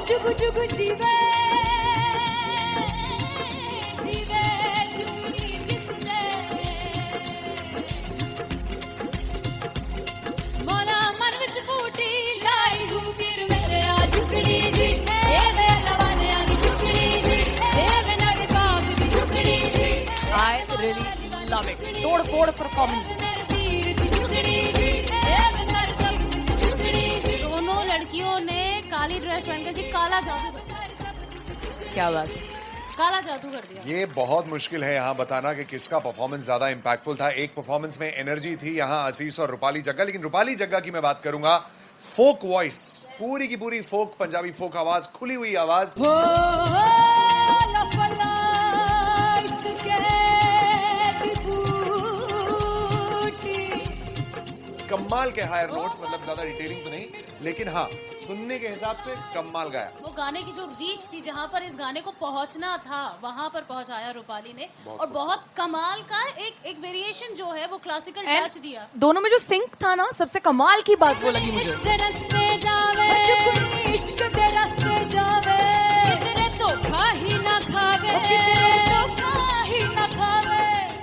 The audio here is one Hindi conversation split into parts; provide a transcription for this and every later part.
जुग जुग जीवे जीवे जुगनी जिसने मोला मन विच बूटी लाई दूबीर मेरा झुकड़ी जी ए वे लवाने आनी झुकड़ी जी ए वे नवी बाग दी झुकड़ी जी I really love it. तोड़ फोड़ परफॉर्मेंस। दोनों लड़कियों ने काली ड्रेस पहनकर जी काला जादू कर दिया। क्या बात है। काला जादू कर दिया। ये बहुत मुश्किल है यहाँ बताना कि किसका परफॉर्मेंस ज्यादा इंपैक्टफुल था। एक परफॉर्मेंस में एनर्जी थी यहाँ असीस और रूपाली जग्गा, लेकिन रूपाली जग्गा की मैं बात करूंगा फोक वॉइस, पूरी की पूरी फोक, पंजाबी फोक आवाज, खुली हुई आवाज। कमाल के हायर नोट्स, मतलब ज्यादा डिटेलिंग तो नहीं, लेकिन हाँ सुनने के हिसाब से कमाल गाया। वो गाने की जो रीच थी, जहाँ पर इस गाने को पहुंचना था वहां पर पहुंचाया रूपाली ने, और बहुत कमाल का एक वेरिएशन जो है वो क्लासिकल टच दिया। दोनों में जो सिंक था ना, सबसे कमाल की बात वो लगी मुझे। इश्क दे रास्ते जावे इश्क दे रास्ते जावे कितने धोखा ही ना खावे धोखा ही ना खावे।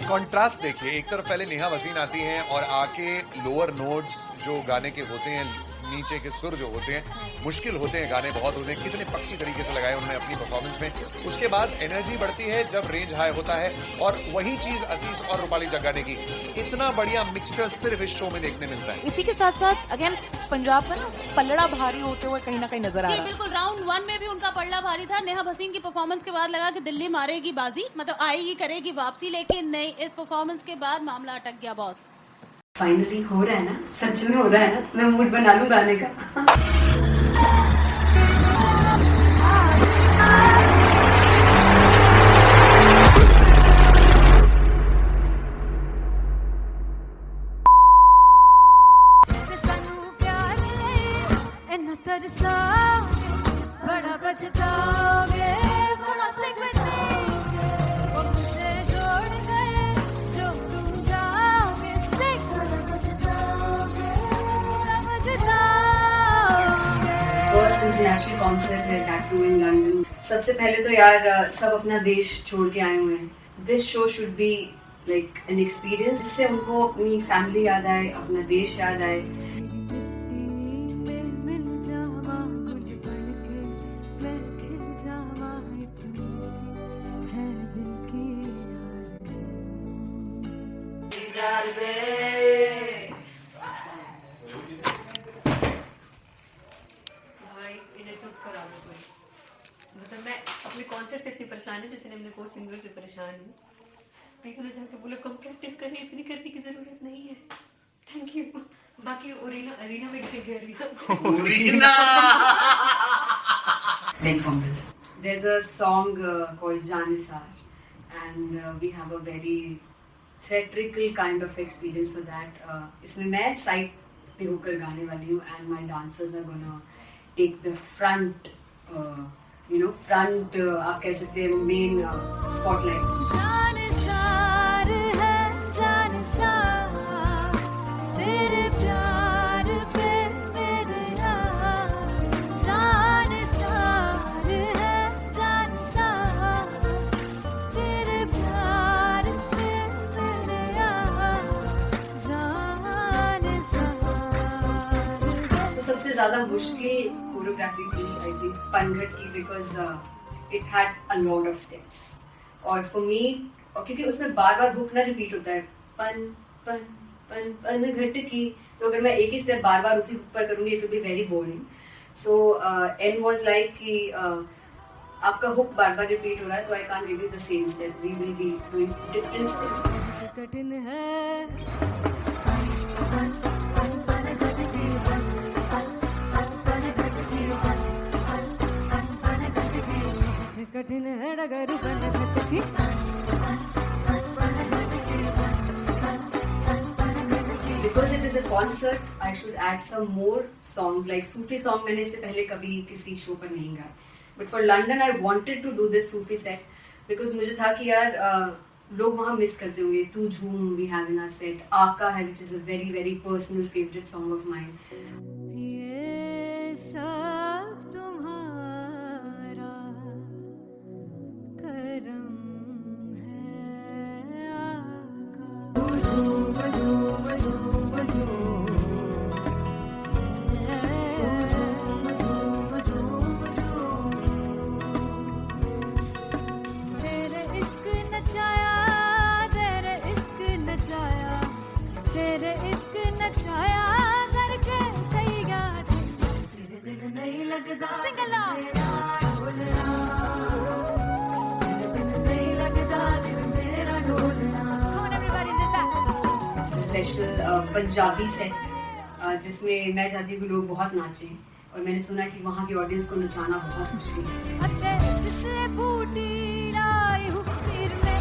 कॉन्ट्रास्ट देखिए, एक तरफ पहले नेहा वसीन आती हैं और आके लोअर नोट्स जो गाने के होते हैं, नीचे के सुर जो होते हैं, मुश्किल होते हैं, गाने बहुत होते हैं, कितने पक्की तरीके से लगाए उन्होंने अपनी परफॉर्मेंस में। उसके बाद एनर्जी बढ़ती है जब रेंज हाई होता है, और वही चीज असीस और रूपाली जग्गा ने की। इतना बढ़िया मिक्सचर सिर्फ इस शो में देखने मिलता है। इसी के साथ साथ अगेन पंजाब का ना पलड़ा भारी होते हुए कहीं ना कहीं नजर आ जी रहा है। बिल्कुल, राउंड 1 में भी उनका पलड़ा भारी था। नेहा भसीन की परफॉर्मेंस के बाद लगा कि दिल्ली मारेगी बाजी, मतलब आएगी करेगी वापसी, लेकिन नहीं, इस परफॉर्मेंस के बाद मामला अटक गया बॉस। फाइनली हो रहा है ना, सच में हो रहा है ना, मैं मूड बना लूं गाने का। तरसा बड़ा पछताओगे वो मुझे जोड़ कर जो तुम जाओगे से पछताओगे फर्स्ट इंटरनेशनल कॉन्सर्ट है दैट टू इन लंदन। सबसे पहले तो यार सब अपना देश छोड़ के आए हुए हैं। This show should be like an experience, जिससे उनको अपनी फैमिली याद आए, अपना देश याद आए। मतलब मैं अपने कॉन्सर्ट से इतनी परेशान है जितने अपने को सिंगर से परेशान हूँ। प्लीज उन्हें जाके बोलो कम प्रैक्टिस करनी, इतनी करने की जरूरत नहीं है। Thank you. बाकी अरीना में गए Very humble. There's a song called Janisar, and we have a very theatrical kind of experience for that. इसमें मैं साइड पे होकर गाने वाली हूँ, and my dancers are gonna take the front, front आप कह सकते हैं main spotlight. जानसार है जानसार तेरे प्यार पे मेरा जानसार है जानसार तेरे प्यार पे मेरा जानसार। तो सबसे ज्यादा मुश्किल कोरियोग्राफी थी आई थिंक पनघट की, because it had a lot of steps, और फॉर मी, और क्योंकि उसमें बार बार हुक ना रिपीट होता है, पन पन पन पनघट की, तो अगर मैं एक ही स्टेप बार बार उसी हुक पर करूंगी it will be very boring. So an was like कि आपका हुक बार बार रिपीट हो रहा है, तो I can't give you the same step, we will be doing different steps. कठिन है कठिन है डगर पनघट की Because it is a concert, I should add some more songs, like Sufi song मैंने इससे पहले कभी किसी शो पर नहीं गाया, but for London I wanted to do this Sufi set because मुझे था कि यार लोग वहाँ मिस करते होंगे। तू झूम we have in our set, आका है which is a very very personal favorite song of mine. ये सब तुम्हारा पंजाबी सेट जिसमें मैं चाहती हूँ कि लोग बहुत नाचें और मैंने सुना कि वहाँ की ऑडियंस को नचाना बहुत मुश्किल है। अते जिसले बूटी लाई हूँ फिर मैं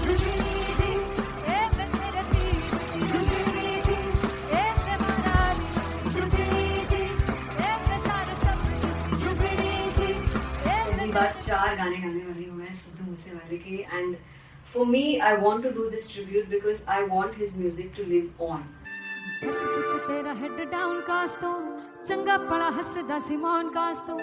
झुकनी जी ए मैं तेरे पीर झुकनी जी ए मैं मनाली झुकनी जी ए मैं सारे सब झुकनी जी पहली बार 4 गाने गाने वाली हूँ मैं सिद्धू मूसेवाले के and for me I want to do this tribute because I want his music to live on. बस पुत तेरा हेड डाउन कास तो चंगा पड़ा हसदा सिमोन कास तो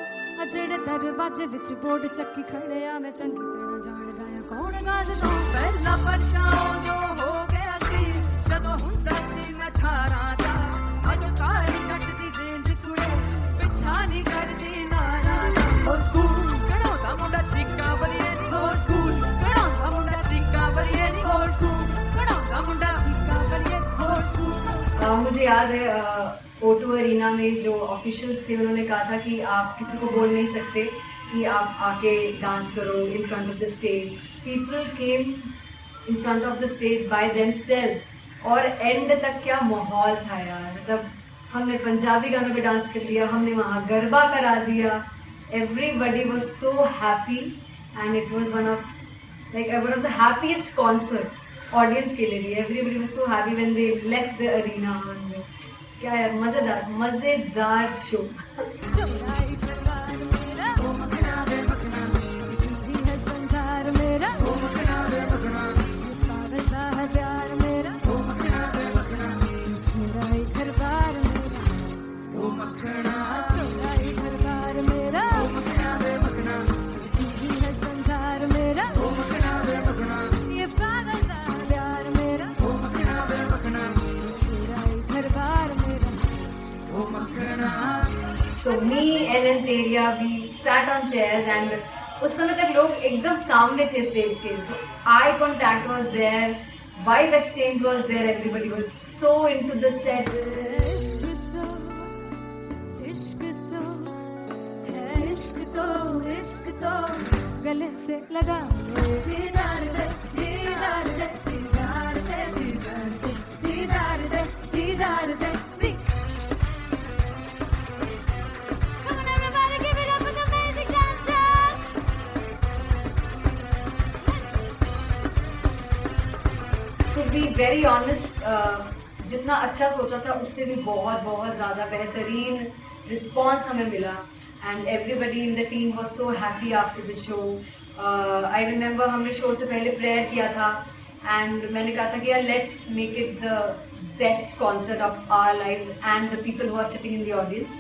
अजेड़े दरवाजे विच बोर्ड चक्की खड़े आ मैं चंगी तेरा जान गाया कौन गाज तो पहला बचाओ जो हो गया सी जदों हुंदा सी मैं 18 दा अज काली जट दी रेंज कुड़े पिछा नहीं करदी नारा हो स्कूल कढ़ाउंदा मुंडा चीका बलिए नी हो स्कूल कढ़ाउंदा मुंडा चीका बलिए नी हो स्कूल कढ़ाउंदा मुंडा चीका बलिए हो स्कूल। मुझे याद है O2 अरीना में जो ऑफिशियल्स थे उन्होंने कहा था कि आप किसी को बोल नहीं सकते कि आप आके डांस करो in front of the stage. People came in front of the stage by themselves और एंड तक क्या माहौल था यार। मतलब हमने पंजाबी गानों पे डांस कर लिया, हमने वहाँ गरबा करा दिया। Everybody was so happy and it was one of the happiest concerts audience के लिए भी। Everybody was so happy when they left the arena. क्या यार मजेदार शो। चौराई दरबार मेरा ओ मखना दे मखना दी है संसार मेरा ओ मखना दे मखना पागलदा है प्यार मेरा ओ मखना दे मखना चौराई दरबार मेरा ओ मखना चौराई दरबार मेरा ओ मखना दे मखना दी है संसार मेरा ओ मखना दे मखना ये पागलदा है प्यार मेरा ओ मखना दे मखना चौराई दरबार मेरा। So me and Antelia, we sat on chairs and उस समय तक लोग एकदम सामने थे स्टेज के। So eye contact was there, vibe exchange was there, everybody was so into the set. इश्क तो गले से लगा दीदार दे दीदार दे दीदार दे दीदार दे दीदार दे। Come on everybody, give it up for the amazing dancers. To be very honest, जितना अच्छा सोचा था उससे भी बहुत ज़्यादा बेहतरीन रिस्पॉन्स हमें मिला and everybody in the team was so happy after the show. I remember हमने शो से पहले प्रेयर किया था एंड मैंने कहा था कि यार let's make it the best concert of our lives and the people who are sitting in the audience.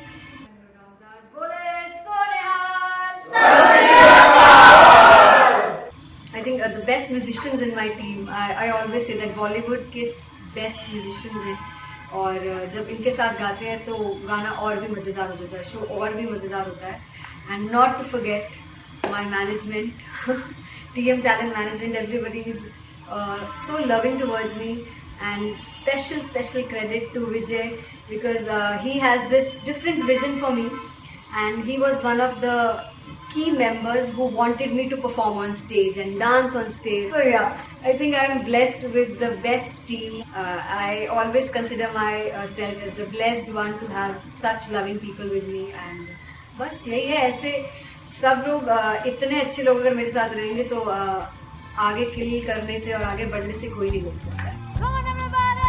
I think the best musicians in my team, I always say that Bollywood के best musicians हैं और जब इनके साथ गाते हैं तो गाना और भी मज़ेदार हो जाता है, शो और भी मज़ेदार होता है। And not to forget my management, TM Talent Management, everybody is so loving towards me and special credit to Vijay because he has this different vision for me and he was one of the key members who wanted me to perform on stage and dance on stage. So yeah, I think I am blessed with the best team. I always consider myself as the blessed one to have such loving people with me and बस यही है। ऐसे सब लोग इतने अच्छे लोग अगर मेरे साथ रहेंगे तो आगे किल करने से और आगे बढ़ने से कोई नहीं रोक सकता है। Come on everybody.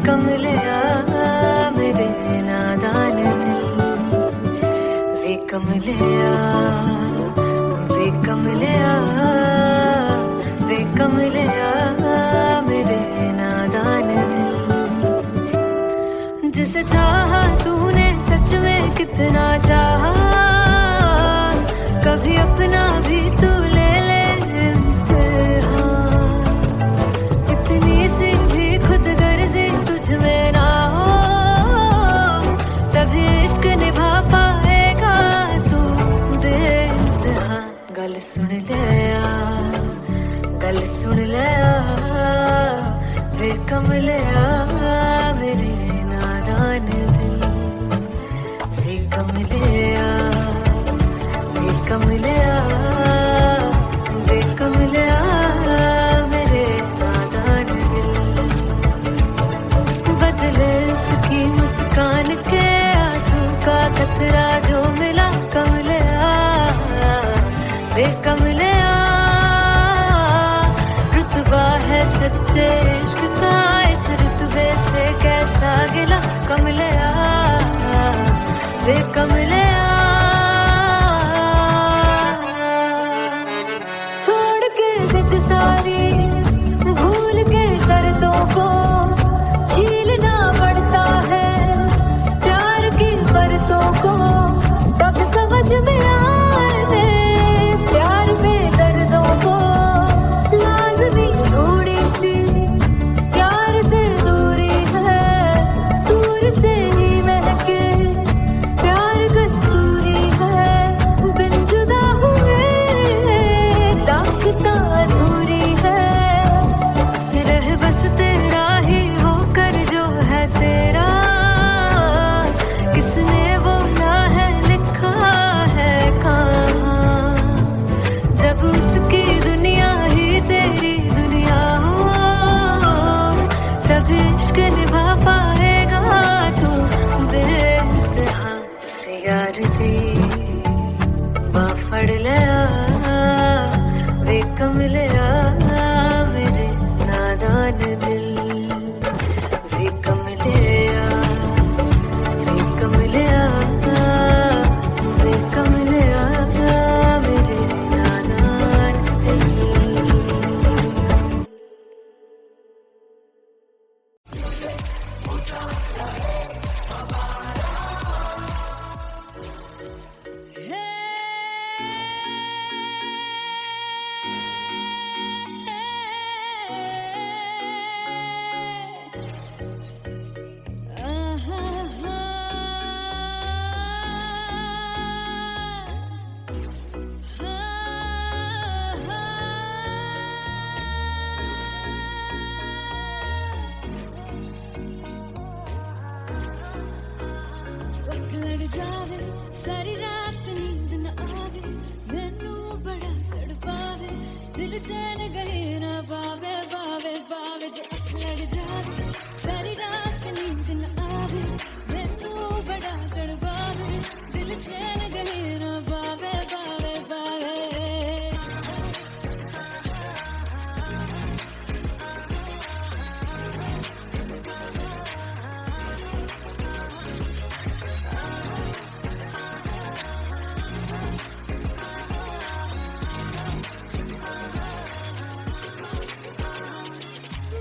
कमलिया मेरे नादान दिल वे कमलिया वे कमलिया वे कमलिया मेरे नादान दिल जिसे चाहा तूने सच में कितना चाहा कभी अपना भी तू ले कमलिया छोड़ के जिद सारी भूल के शर्तों को झीलना पड़ता है प्यार की शर्तों को तब समझ में आए प्यार पे दर्दों को लाजमी थोड़ी सी प्यार से दूरी है दूर से ही महके प्यार कस्तूरी है बिन जुदा हुए दास्तां अधूरी है रह बस तेरा ही होकर जो है तेरा किसने बोला है लिखा है कहाँ जब उसकी दुनिया ही तेरी दुनिया हो तब इश्क निभा पाएगा तू बेइंतहा से यार दी बाफड़ लिया वे कमलिया मेरे नादान दिल वे कमलिया वे कमलिया वे कमलिया मेरे नादान दिल लड़ जावे सारी रात नींद न आवे मैनू बड़ा तड़पावे दिल चैन गहे न पावे पावे पावे जो लड़ जावे सारी रात नींद न आवे मैनू बड़ा तड़पावे दिल चैन गहे न पावे पावे पावे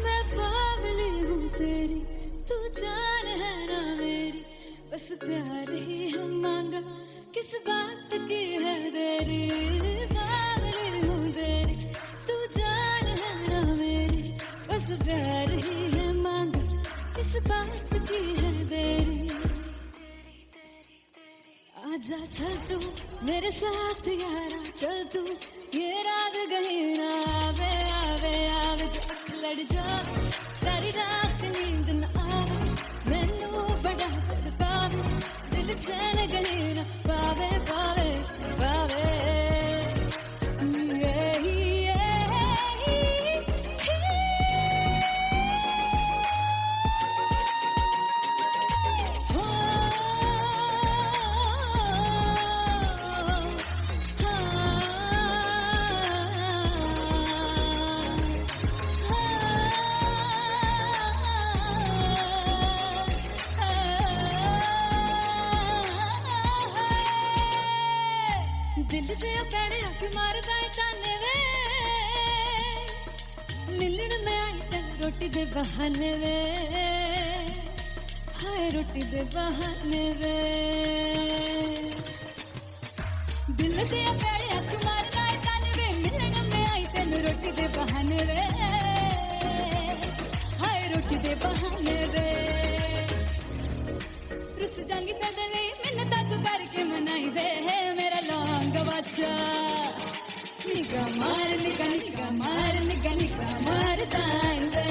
मैं बावली हूँ तेरी तू जान है ना मेरी बस प्यार ही हम मांगा किस बात की है देरी बावली हूँ तेरी तू जान है ना मेरी बस प्यार ही है मांगा किस बात की है देरी आजा चल तू मेरे साथ यारा चल तू ये रात गही ना आवे आवे आवे जो लड़ जावे सारी रात नींद न आवे मैनू बड़ा तड़पावे दिल चैन गही ना पावे पावे पावे दिल दे पैड़े आके मारदा है ताने वे मिलन में आई तेन रोटी दे बहाने वे हाय रोटी दे बहाने वे दिल दे पैड़े आके मारदा है ताने वे मिलन में आई तेन रोटी दे बहाने वे हाय रोटी दे बहाने वे रुस जांगी सदले मिन्नता तू करके मनाई वे मेरा लौंग बच्चा निगा मार निगा मारताई वे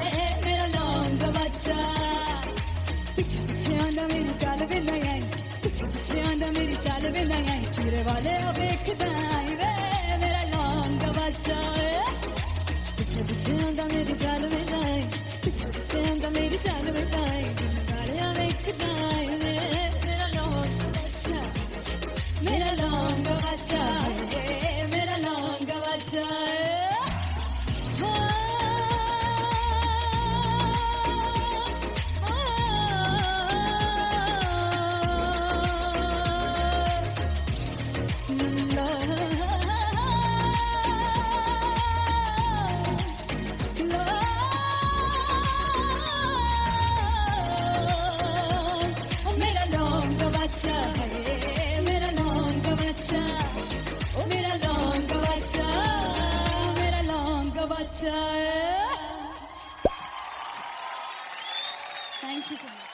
मेरा लौंग बच्चा पिछे पिछे आंदा मेरी चाल वे नहीं आई पिछे पिछे आंदा मेरी चाल वे नहीं आई चूरे वाले वेखदाई वे मेरा लौंग बच्चा पिछे पिछे आंदा मेरी चाल वे नहीं आई पिछे पिछे आंदा मेरी चाल वे नहीं आई गालियां वेखदाई वे मेरा लौंग बच्चा मेरा लौंग बच्चा मेरा लौंग बच्चा बच्चा है मेरा लौंग का बच्चा, ओ मेरा लौंग का बच्चा, मेरा लौंग का बच्चा। Thank you so much.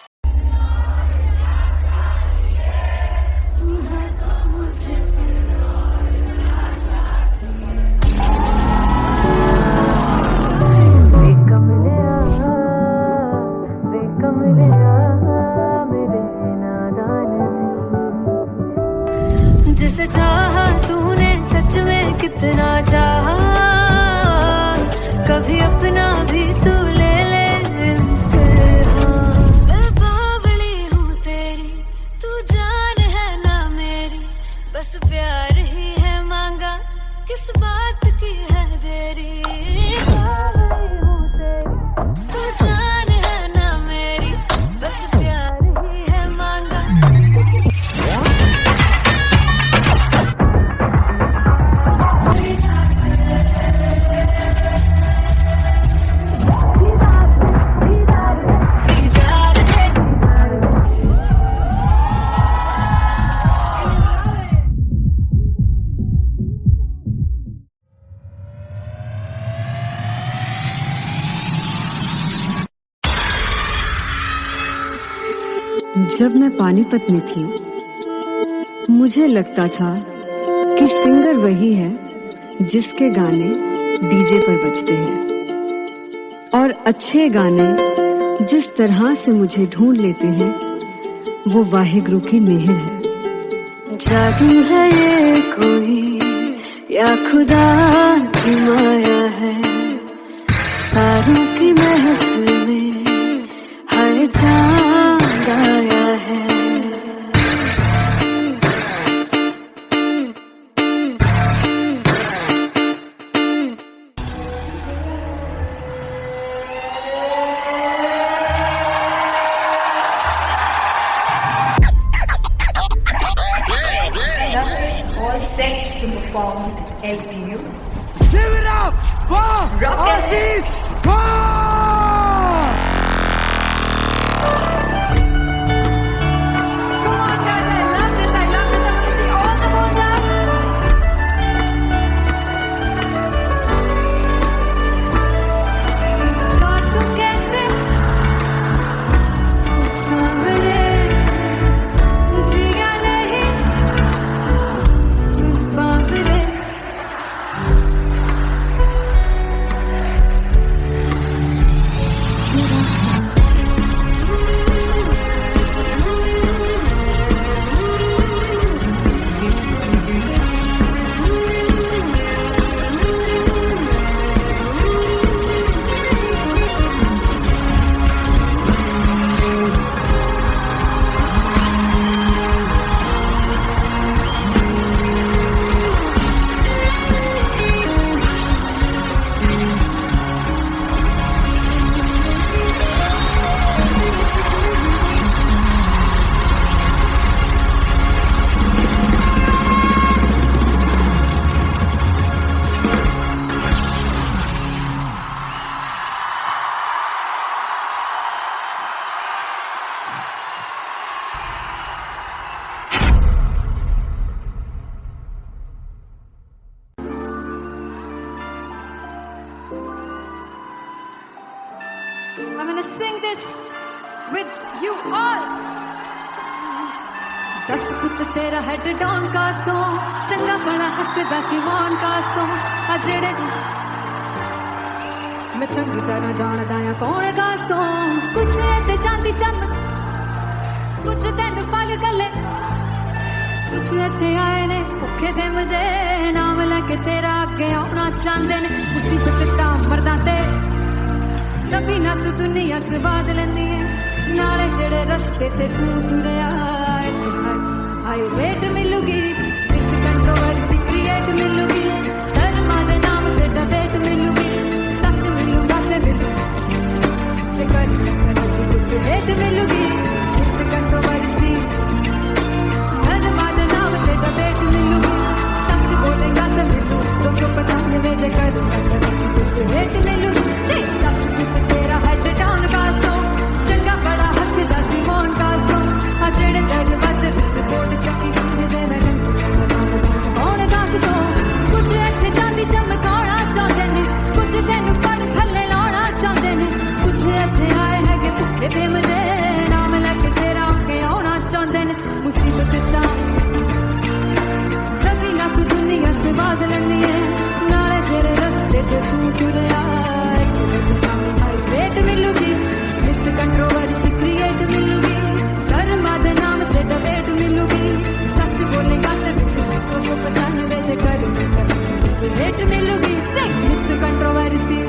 जिसे चाहा तूने सच में कितना चाहा, कभी अपना भी तू ले ले इम्तिहान। मैं बावली हूँ तेरी, तू जान है ना मेरी, बस प्यार ही है मांगा, किस बात की है देरी। बावली हूँ तेरी, तू जान है ना मेरी, बस प्यार ही है मांगा। जब मैं पानीपत में थी, मुझे लगता था कि सिंगर वही है जिसके गाने डीजे पर बजते हैं, और अच्छे गाने जिस तरह से मुझे ढूंढ लेते हैं वो वाहिगुरु की मेहर है। जादू है ये कोई या खुदा की माया है, तारों की महफिल में हर चांद आया है। All set to perform LPU. Give it up for Artist Come on guys, I love this, I love this. I want to see all the balls up. God तुम कैसे सामने जिया नहीं सुन पावरे। I'm gonna sing this with you all. दस फुट तेरा हेड डाउन कास्तों, चंगा बड़ा हसदा सिमोन कास्तों, अजेड़े मैं चंगी तरह जानदा या कौन कास्तों। कुछ ते चांदी चम, कुछ तेन फल गले, कुछ इत्थे आए ने भुखे दे मदे, नाम लेके तेरा अगे आउणा चाहंदे ने। मुसीबत दा मरदा ते तभी ना तू दुनिया स्वाद लेंदी है, नाले जेड़े रस्ते ते तू तुरया हाई रेट मिलूगी, विद कंट्रोवर्सी क्रिएट मिलूगी, धर्मा दे नाम ते डेट मिलूगी, सच मिलूगा ते मिलू ते कर रेट मिलूगी, विद कंट्रोवर्सी धर्मा दे नाम ते डेट मिलूगी, सच बोलेगा ते मिलू 295 जे करूंगा ते रेट मिलूगी। तेरा हेड डाउन कास्तों, चंगा बड़ा हसदा सिमोन कास्तों, जेड़े दरवाजे चमकाना चाहते ने कुछ तेनू फड़ थल्ले लाना चाहते ने कुछ इत्थे आए हैगे भुखे प्रेम दे नाम लैके तेरा अगे आना चाहते ने मुसीबत तां कभी ना तू दुनिया से बाद लैनी है नाले तेरे रस्ते ते तू तुरया रेट मिलूगी नित कंट्रोवर्सी क्रिएट मिलूगी कर्मा दे नाम ते डिबेट मिलूगी सच बोलेगा तो 295 जे कर रेट मिलूगी नित कंट्रोवर्सी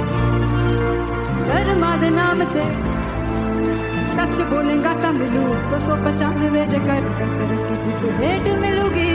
कर्मा दे नाम ते सच बोलेगा तो मिलू 295 जे कर रेट मिलूगी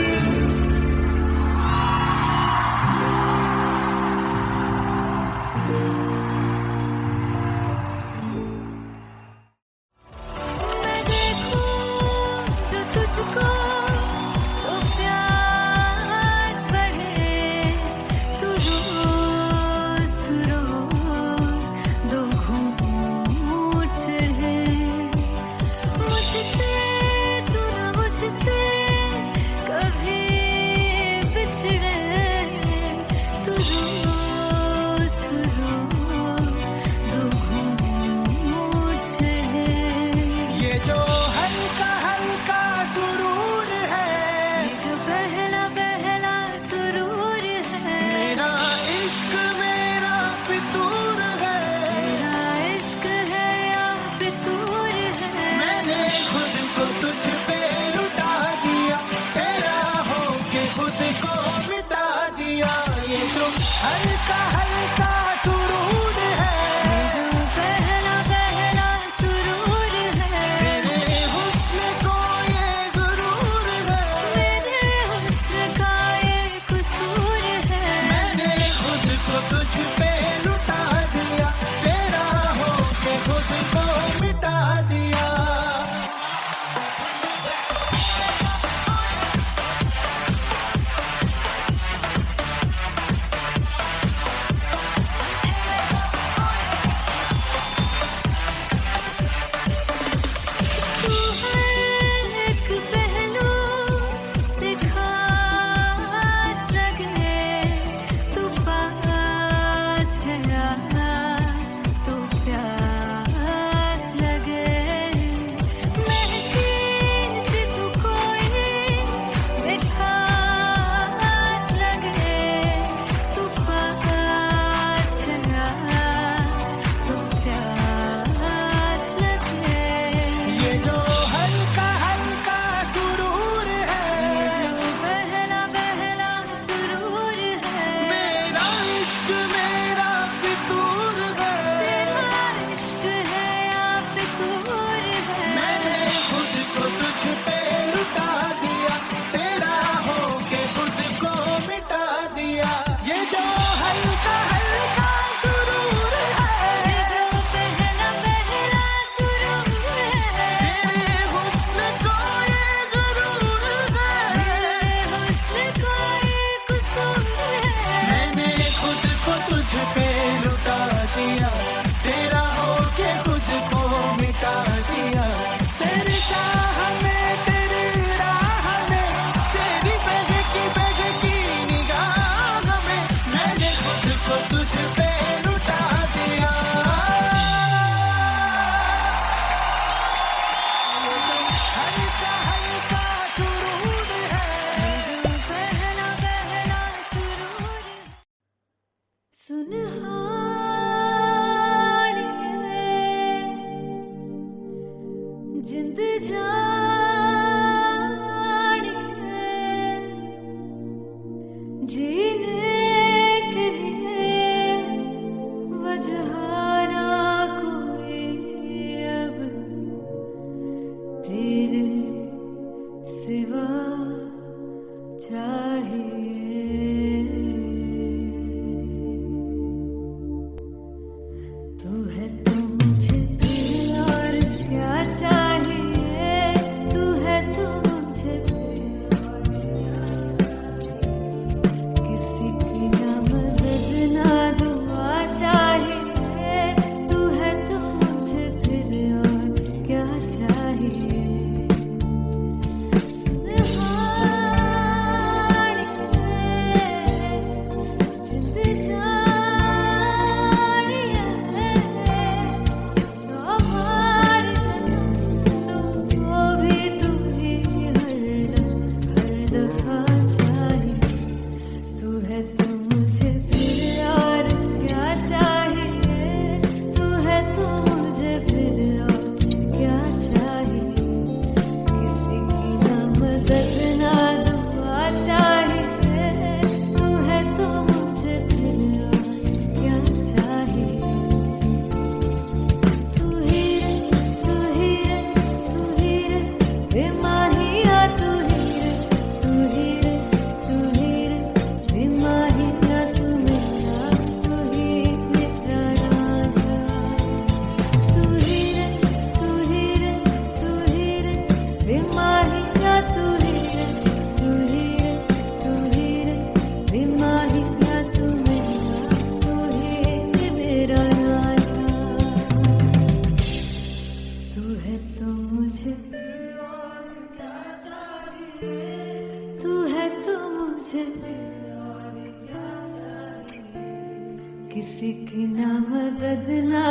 किसी की ना मदद ना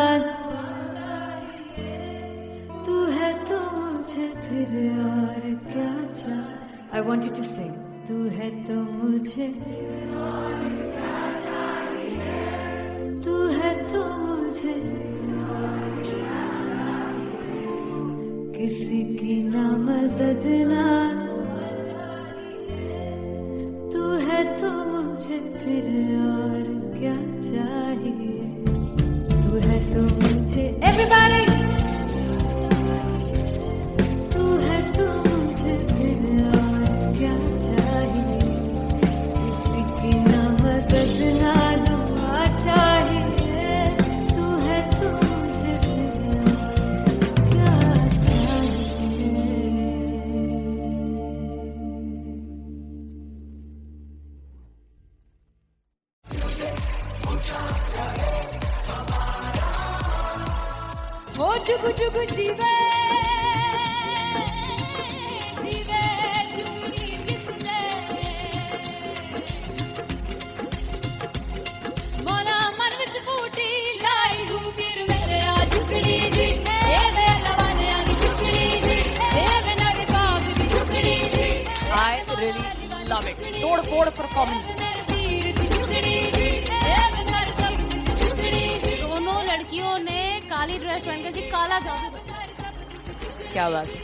तू है तो मुझे फिर और क्या चाह I want you to sing तू है तो मुझे तू है तो मुझे किसी की ना मदद ना तू है तो मुझे फिर और क्या चाहिए तू है तो मुझे everybody तू है तो मुझे फिर और क्या चाहिए किसी की ना मदद ना दुआ चाहिए तू है तो मुझे फिर और क्या चाहिए हो जुगु जुगु जीवे जीवे जुगनी जिसने मोरा मन विच बूटी लाई गुबीर मेरे आ झुकड़ी जी ए वे लवाने आगी झुकड़ी जी ए वे नवी बाग की झुकड़ी जी I really love it. तोड़ फोड़ परफॉर्मेंस। मेरे वीर की झुकड़ी जी ए वे सर सब की झुकड़ी जी दोनों लड़कियों ने काली ड्रेस पहनकर जी काला जादू क्या बात है।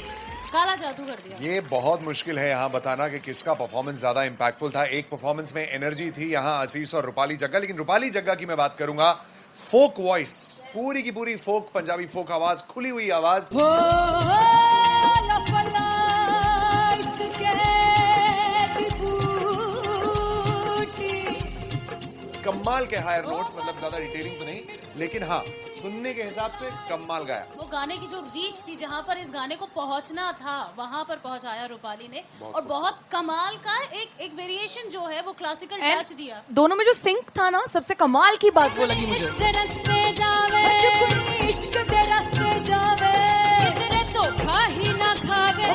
काला जादू कर दिया। ये बहुत मुश्किल है यहाँ बताना कि किसका परफॉर्मेंस ज्यादा इंपैक्टफुल था। एक परफॉर्मेंस में एनर्जी थी यहाँ असीस और रूपाली जग्गा, लेकिन रूपाली जग्गा की मैं बात करूंगा फोक वॉइस, पूरी की पूरी फोक, पंजाबी फोक आवाज, खुली हुई आवाज। हो लफला इश्क़े दी बूटी कमाल के हायर नोट्स, मतलब ज्यादा डिटेलिंग तो नहीं, लेकिन हाँ सुनने के हिसाब से कमाल गाया। वो गाने की जो रीच थी, जहाँ पर इस गाने को पहुंचना था वहां पर पहुंचाया रूपाली ने, और बहुत कमाल का एक वेरिएशन जो है वो क्लासिकल टच दिया। दोनों में जो सिंक था ना, सबसे कमाल की बात वो लगी मुझे। इश्क़ दे रस्ते जावे इश्क़ दे रस्ते जावे कितने धोखा ही ना खावे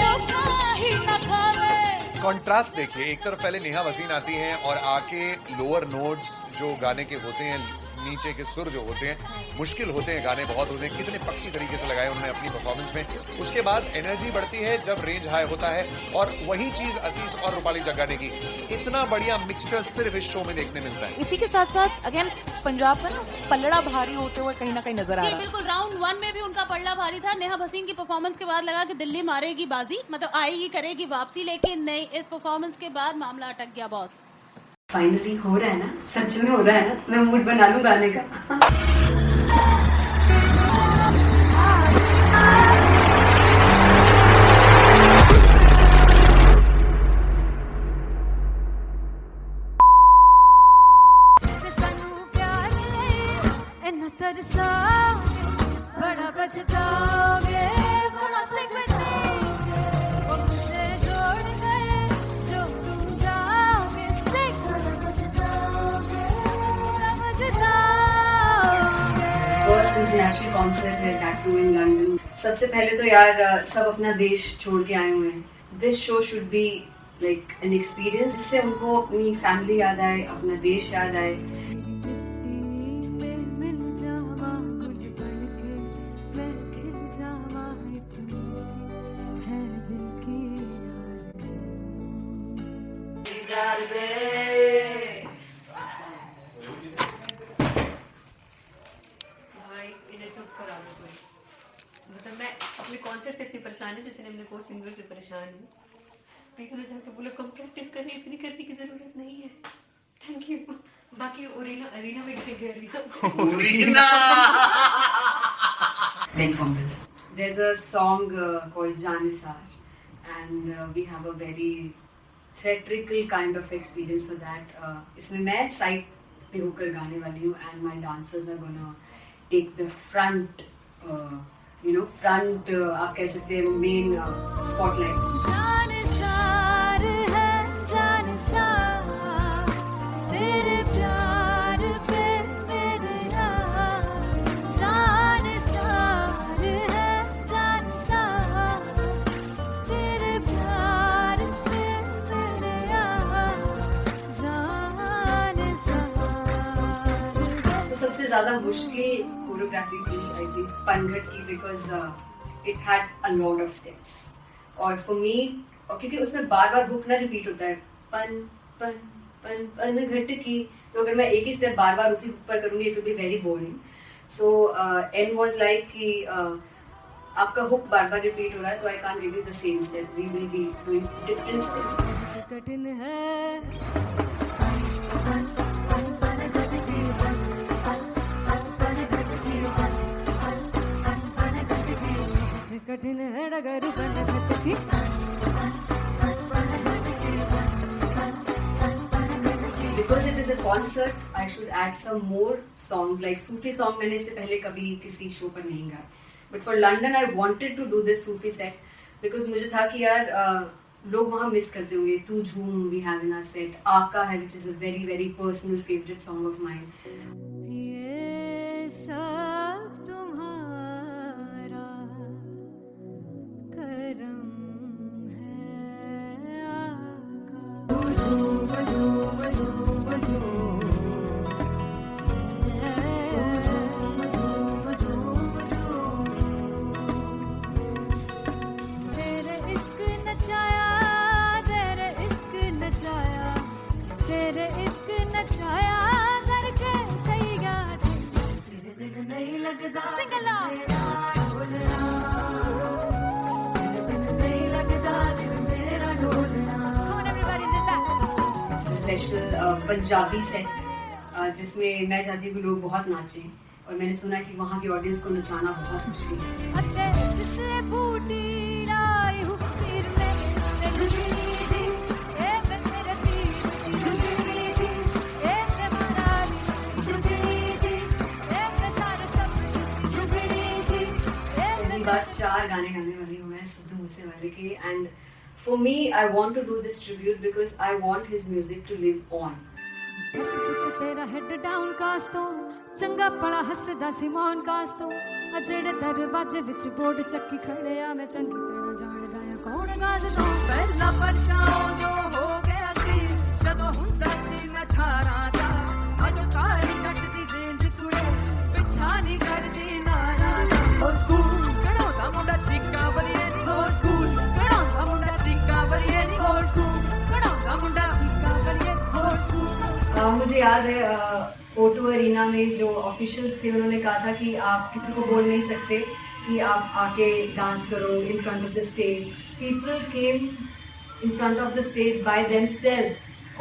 धोखा ही ना खावे। कॉन्ट्रास्ट देखिए, एक तरफ पहले नेहा वसीन आती हैं और आके लोअर नोट्स जो गाने के होते हैं, नीचे के सुर जो होते हैं, मुश्किल होते हैं, गाने बहुत होते हैं, कितने पक्की तरीके से लगाए उन्होंने अपनी परफॉर्मेंस में। उसके बाद एनर्जी बढ़ती है जब रेंज हाई होता है, और वही चीज असीस और रूपाली जग्गा ने की। इतना बढ़िया मिक्सचर सिर्फ इस शो में देखने मिलता है। इसी के साथ साथ अगेन पंजाब का ना पल्लड़ा भारी होते हुए कहीं ना कहीं नजर आ जी रहा है। बिल्कुल, राउंड 1 में भी उनका पल्ला भारी था। नेहा भसीन की परफॉर्मेंस के बाद लगा कि दिल्ली मारेगी बाजी, मतलब आएगी करेगी वापसी, लेकिन नहीं, इस परफॉर्मेंस के बाद मामला अटक गया बॉस। फाइनली हो रहा है ना, सच में हो रहा है ना, मैं मूड बना लूं गाने का। सानू प्यार ले इन्ना तरसाओगे बड़ा पछताओगे कमा से बचेंगे वो मुझे छोड़ कर जो तुम जाओगे से बड़ा पछताओगे बड़ा पछताओगे। फर्स्ट इंटरनेशनल कॉन्सर्ट है, दैट टू इन लंदन। सबसे पहले तो यार सब अपना देश छोड़ के आए हुए हैं। This show should be like an experience, जिससे उनको अपनी फैमिली याद आए, अपना देश याद आए। मिल जावा गुल बन के मैं खिल जावा, इतनी सी है दिल की आरज़ू। भाई इन्हें चुप करा दो कोई। मतलब मैं अपने कॉन्सर्ट से इतनी परेशान हूँ जितने हमने को सिंगर से परेशान हूँ। प्लीज उन्हें जाके बोलो कम प्रैक्टिस करनी, इतनी करने की जरूरत नहीं है। Thank you. बाकी अरीना में गए Big fumble. There's a song called Janisar, and we have a very theatrical kind of experience for that. इसमें मैं साइड पे होकर गाने वाली हूँ, and my dancers are gonna take the front, front आप कह सकते हैं main spotlight. जानसार है जानसार तेरे प्यार पे मेरी राह, जानसार है जानसार तेरे प्यार पे मेरी राह, जानसार सबसे ज्यादा मुश्किल कोरियोग्राफी थी आई थिंक पनघट की, because it had a lot of steps और फॉर मी, और क्योंकि उसमें बार बार हुक ना रिपीट होता है, पन पन पन पनघट की, तो अगर मैं एक ही स्टेप बार बार उसी हुक पर करूंगी it will be very boring. So an was like कि आपका हुक बार बार रिपीट हो रहा है तो I can't give you the same step, we will be doing different steps. कठिन है कठिन है डगर पनघट की. Because it is a concert, I should add some more songs. Like Sufi song मैंने इससे पहले कभी किसी शो पर नहीं गाया. But for London, I wanted to do this Sufi set because मुझे था कि यार लोग वहाँ मिस करते होंगे. तू झूम we have in our set. आका है which is a very very personal favorite song of mine. ये सब तुम्हारा करम है आका. तेरे इश्क नचाया, तेरे इश्क नचाया, तेरे इश्क नचाया करके सैया तेरे बिन नहीं लगता सिंगला ढोलना, तेरे बिन नहीं लगता दिल मेरा ढोलना. Come on everybody, do that. Special Punjabi set जिसमें मैं चाहती हूँ कि लोग बहुत नाचें और मैंने सुना कि वहाँ की ऑडियंस को नचाना बहुत मुश्किल है. अते जिससे बूटी लाई हूँ पीर में ते झुकनी जी, ए ते तेरे पीर की झुकनी जी, ए ते महारानी की झुकनी जी, ए ते सारे सब की झुकनी जी, ए पहली बार 4 गाने गाने वाली हूँ मैं सिद्धू मूसेवाले के. And for me I want to do this tribute because I want his music to live on. बस पुत तेरा हेड डाउन कास तो चंगा पड़ा हसदा सिमोन कास तो अजड़े दरवाजे विच बोर्ड चक्की खड़े आ मैं चंगी तरह जानदा आ कौन गाज तो. ਪਹਿਲਾ ਬੱਚਾ ਜੋ ਹੋ ਗਿਆ ਸੀ ਜਦੋਂ ਹੁੰਦਾ ਸੀ ਮੈਂ 18 ਦਾ ਅੱਜ ਕਾਲੀ ਜੱਟ ਦੀ ਰੇਂਜ ਕੁੜੇ ਪਿੱਛਾ ਨਹੀਂ ਕਰਦੀ ਨਾਰਾ ਦਾ. ਹੋ ਸਕੂਲ ਕਢਾਉਂਦਾ ਮੁੰਡਾ ਚੀਕਾਂ ਬਲੀਏ ਨੀ, ਹੋ ਸਕੂਲ ਕਢਾਉਂਦਾ ਮੁੰਡਾ ਚੀਕਾਂ ਬਲੀਏ ਨੀ, ਹੋ ਸਕੂਲ ਕਢਾਉਂਦਾ ਮੁੰਡਾ ਚੀਕਾਂ ਬਲੀਏ ਨੀ, ਹੋ ਸਕੂਲ. मुझे याद है O2 अरीना में जो ऑफिशियल्स थे उन्होंने कहा था कि आप किसी को बोल नहीं सकते कि आप आके डांस करो in front of the stage. People came in front of the stage by themselves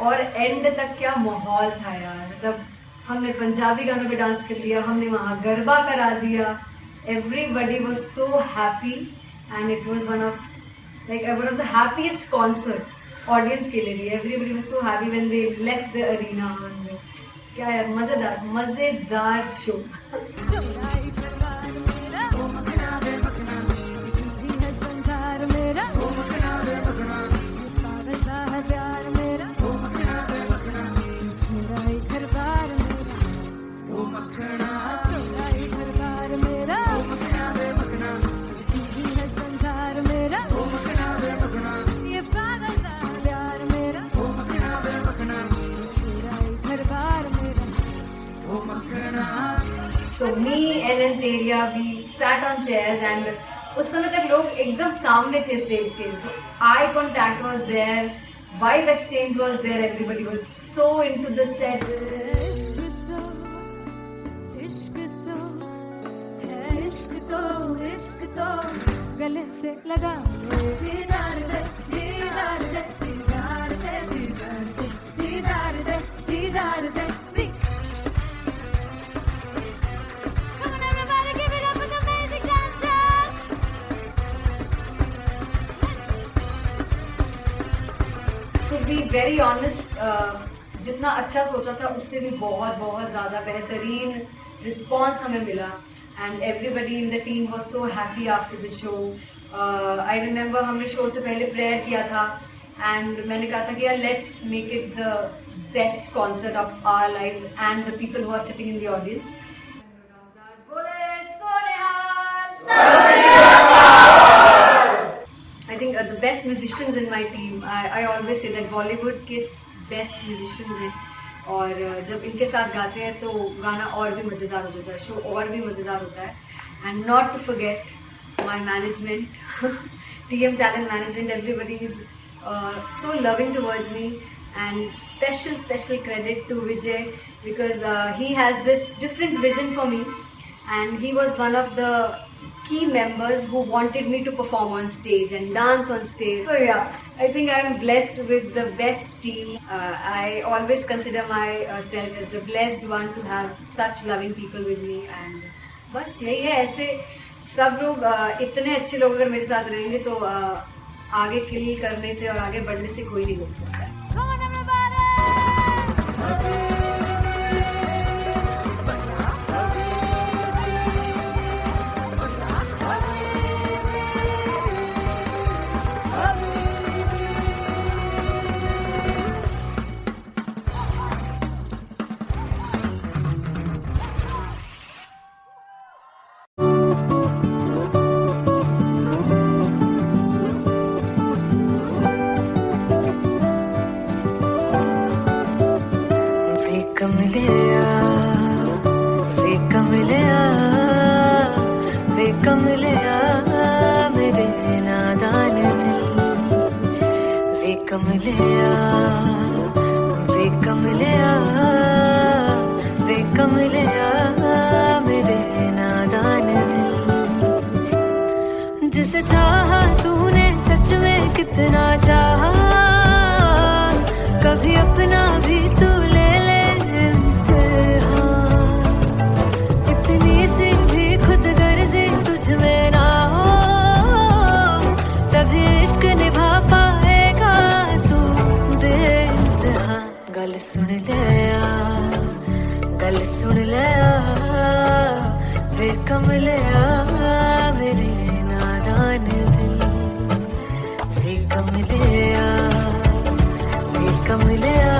और एंड तक क्या माहौल था यार. मतलब हमने पंजाबी गानों पे डांस कर लिया, हमने वहाँ गरबा करा दिया. Everybody was so happy and it was one of the happiest concerts audience के लिए भी. Everybody was so happy when they left the arena. क्या यार मजेदार शो. चौराई दरबार मेरा ओ मखना वे मखना दी है संसार मेरा ओ मखना वे मखना पागलता है प्यार मेरा ओ मखना वे मखना चौराई दरबार मेरा ओ मखना चौराई दरबार मेरा ओ मखना वे मखना दी है संसार मेरा ओ मखना वे मखना ये पागलता है प्यार मेरा ओ मखना वे मखना चौराई दरबार मेरा. So me and Anteria, we sat on chairs and उस समय तक लोग एकदम सामने थे स्टेज के. So eye contact was there, vibe exchange was there, everybody was so into the set. इश्क तो है, इश्क तो इश्क तो गले से लगा दीदार दे दीदार दे दीदार दे दीदार दे दीदार दे दीदार दे. Come on everybody, give it up for the amazing dancers. To be very honest, जितना अच्छा सोचा था उससे भी बहुत बहुत ज़्यादा बेहतरीन रिस्पॉन्स हमें मिला. And everybody in the team was so happy after the show. I remember हमने शो से पहले प्रेयर किया था एंड मैंने कहा था कि यार let's make it the best concert of our lives and the people who are sitting in the audience. I think the best musicians in my team, I always say that Bollywood के best musicians हैं और जब इनके साथ गाते हैं तो गाना और भी मज़ेदार हो जाता है, शो और भी मज़ेदार होता है. And not to forget my management, TM Talent Management, everybody is so loving towards me. And special credit to Vijay because he has this different vision for me, and he was one of the key members who wanted me to perform on stage and dance on stage. So yeah, I think I am blessed with the best team. I always consider myself as the blessed one to have such loving people with me. And बस यही है, ऐसे सब लोग इतने अच्छे लोग अगर मेरे साथ रहेंगे तो आगे किल करने से और आगे बढ़ने से कोई नहीं रोक सकता. Come on, everybody! जिसे चाहा तूने सच में कितना चाहा, कभी अपना भी तू ले ले इम्तिहान. इतनी सी भी खुद गर्जी तुझ में ना हो, तभी इश्क निभा पाएगा तू बेइंतहा. गल सुन लिया, गल सुन लिया, वे कमलिया मेरे नादान दिल. वे कमलिया, वे कमलिया,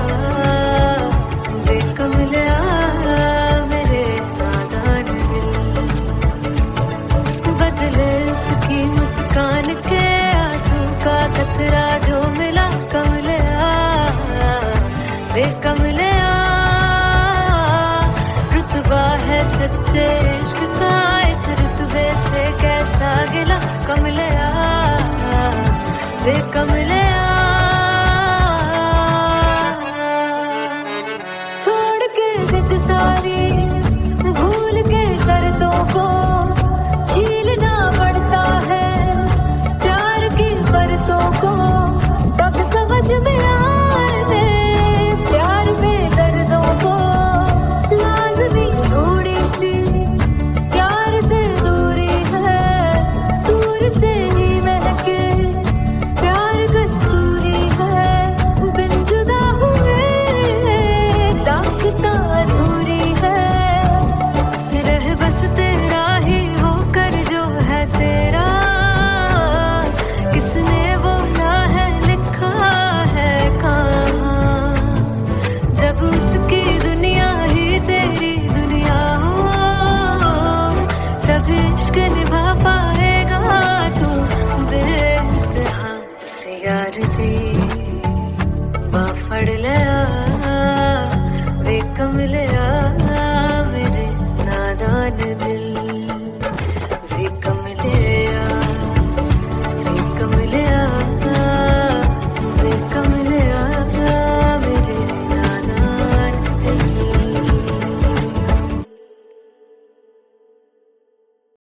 वे कमलिया मेरे नादान दिल. बदले उसकी मुस्कान के आंसू का कतरा जो मिला कमलिया, वे कमलिया. रुतबा है सच्चे इश्क का, इस रुतबे से कैसा गिला कमलिया, वे कमलिया.